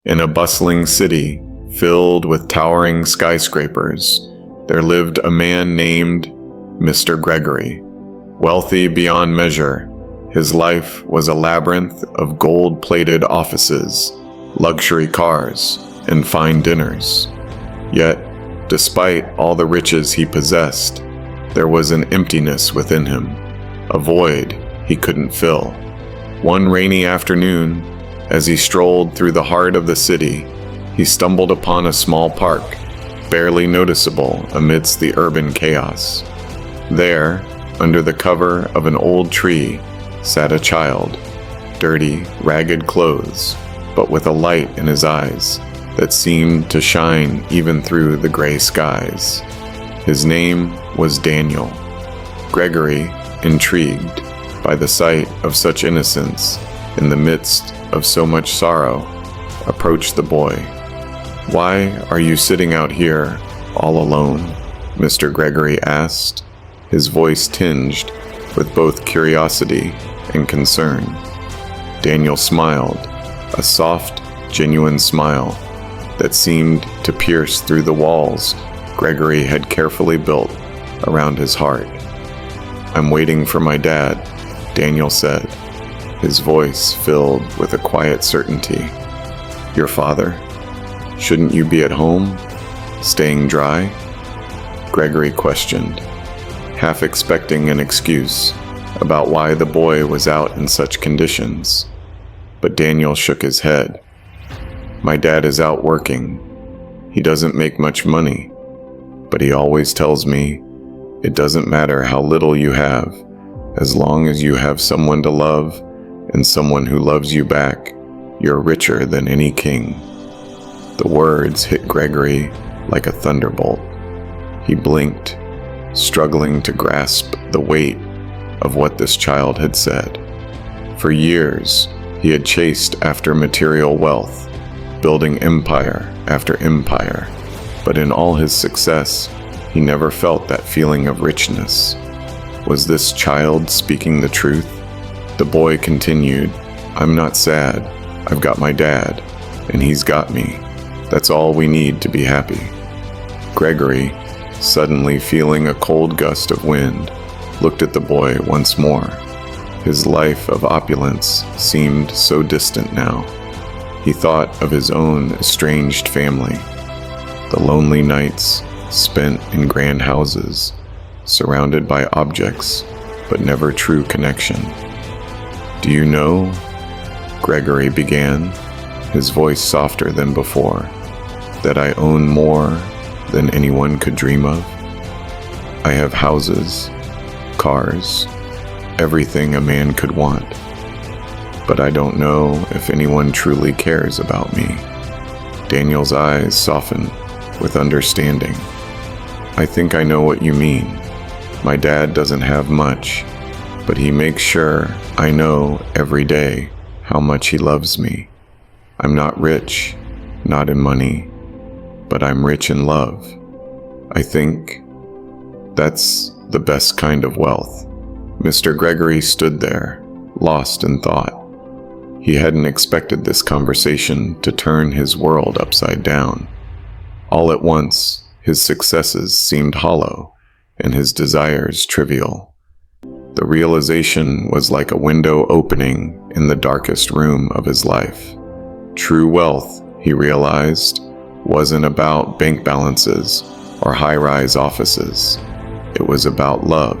In a bustling city filled with towering skyscrapers, there lived a man named Mr. Gregory. Wealthy beyond measure, his life was a labyrinth of gold-plated offices, luxury cars, and fine dinners. Yet, despite all the riches he possessed, there was an emptiness within him, a void he couldn't fill. One rainy afternoon, as he strolled through the heart of the city, he stumbled upon a small park, barely noticeable amidst the urban chaos. There, under the cover of an old tree, sat a child, dirty, ragged clothes, but with a light in his eyes that seemed to shine even through the gray skies. His name was Daniel. Gregory, intrigued by the sight of such innocence in the midst of so much sorrow, approached the boy. "Why are you sitting out here all alone?" Mr. Gregory asked, his voice tinged with both curiosity and concern. Daniel smiled, a soft, genuine smile that seemed to pierce through the walls Gregory had carefully built around his heart. "I'm waiting for my dad," Daniel said, his voice filled with a quiet certainty. "Your father? Shouldn't you be at home, staying dry?" Gregory questioned, half expecting an excuse about why the boy was out in such conditions. But Daniel shook his head. "My dad is out working. He doesn't make much money, but he always tells me it doesn't matter how little you have, as long as you have someone to love and someone who loves you back, you're richer than any king." The words hit Gregory like a thunderbolt. He blinked, struggling to grasp the weight of what this child had said. For years, he had chased after material wealth, building empire after empire, but in all his success, he never felt that feeling of richness. Was this child speaking the truth? The boy continued, "I'm not sad. I've got my dad, and he's got me. That's all we need to be happy." Gregory, suddenly feeling a cold gust of wind, looked at the boy once more. His life of opulence seemed so distant now. He thought of his own estranged family, the lonely nights spent in grand houses, surrounded by objects, but never true connection. "Do you know," Gregory began, his voice softer than before, "that I own more than anyone could dream of? I have houses, cars, everything a man could want. But I don't know if anyone truly cares about me." Daniel's eyes softened with understanding. "I think I know what you mean. My dad doesn't have much, but he makes sure I know every day how much he loves me. I'm not rich, not in money, but I'm rich in love. I think that's the best kind of wealth." Mr. Gregory stood there, lost in thought. He hadn't expected this conversation to turn his world upside down. All at once, his successes seemed hollow and his desires trivial. The realization was like a window opening in the darkest room of his life. True wealth, he realized, wasn't about bank balances or high-rise offices. It was about love,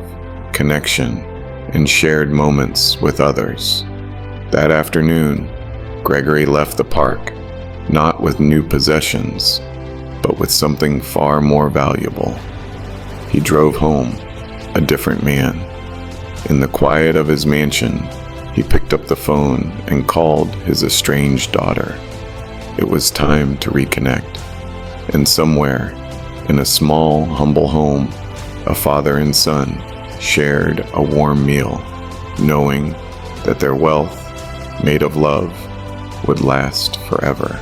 connection, and shared moments with others. That afternoon, Gregory left the park, not with new possessions, but with something far more valuable. He drove home, a different man. In the quiet of his mansion, he picked up the phone and called his estranged daughter. It was time to reconnect. And somewhere, in a small, humble home, a father and son shared a warm meal, knowing that their wealth, made of love, would last forever.